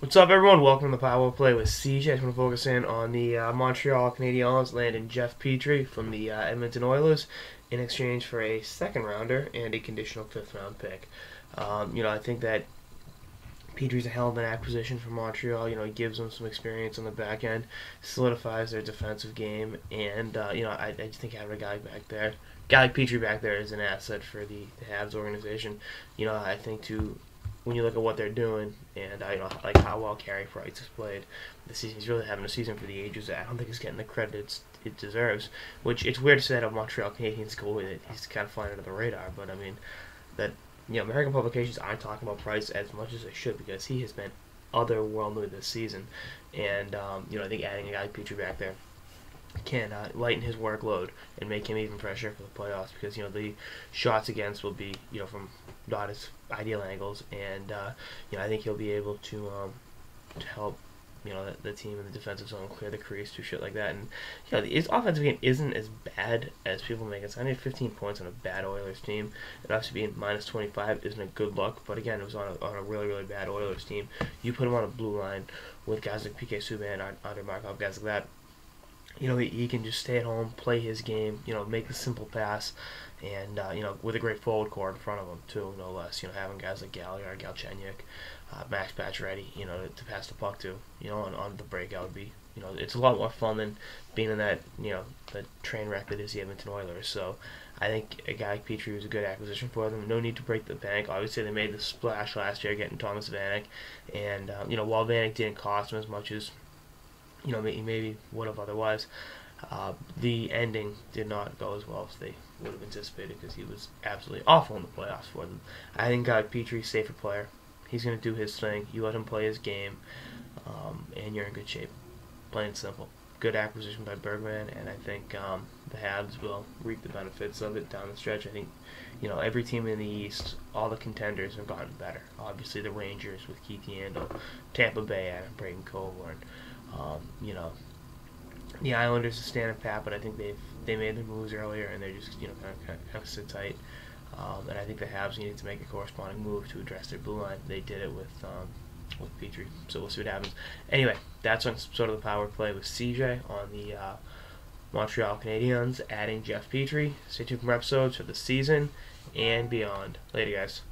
What's up, everyone? Welcome to the Power Play with CJ. I just want to focus in on the Montreal Canadiens landing Jeff Petry from the Edmonton Oilers in exchange for a second rounder and a conditional fifth round pick. I think that Petry's a hell of an acquisition for Montreal. He gives them some experience on the back end, solidifies their defensive game, and I just think having a guy like Petry back there is an asset for the Habs organization. I think when you look at what they're doing and like how well Carey Price has played this season, he's really having a season for the ages. I don't think he's getting the credit it deserves. Which it's weird to say that of Montreal Canadiens goalie that he's kind of flying under the radar, but I mean that American publications aren't talking about Price as much as they should because he has been otherworldly this season, and I think adding a guy like Petry back there can lighten his workload and make him even fresher for the playoffs because the shots against will be from not as ideal angles, and I think he'll be able to help the team in the defensive zone clear the crease, do shit like that. And his offensive game isn't as bad as people make it. So I need 15 points on a bad Oilers team, and obviously being minus 25 isn't a good look. But again, it was on a really really bad Oilers team. You put him on a blue line with guys like PK Subban, Andre Markov, guys like that. He can just stay at home, play his game, make the simple pass, and, with a great forward core in front of him, too, no less. Having guys like Gallagher, Galchenyuk, Max Pacioretty, to pass the puck to, on the breakout would be, it's a lot more fun than being in that, the train wreck that is the Edmonton Oilers. So I think a guy like Petry was a good acquisition for them. No need to break the bank. Obviously, they made the splash last year getting Thomas Vanek, and, while Vanek didn't cost them as much as maybe would have otherwise. The ending did not go as well as they would have anticipated because he was absolutely awful in the playoffs for them. I think Petry's a safer player. He's going to do his thing. You let him play his game, and you're in good shape. Plain and simple. Good acquisition by Bergman, and I think the Habs will reap the benefits of it down the stretch. I think every team in the East, all the contenders have gotten better. Obviously, the Rangers with Keith Yandel, Tampa Bay, Adam Braden Coburn. The Islanders are standing pat, but I think they made their moves earlier, and they're just kind of sit tight. And I think the Habs needed to make a corresponding move to address their blue line. They did it with Petry, so we'll see what happens. Anyway, that's on sort of the power play with CJ on the Montreal Canadiens adding Jeff Petry. Stay tuned for more episodes for the season and beyond. Later, guys.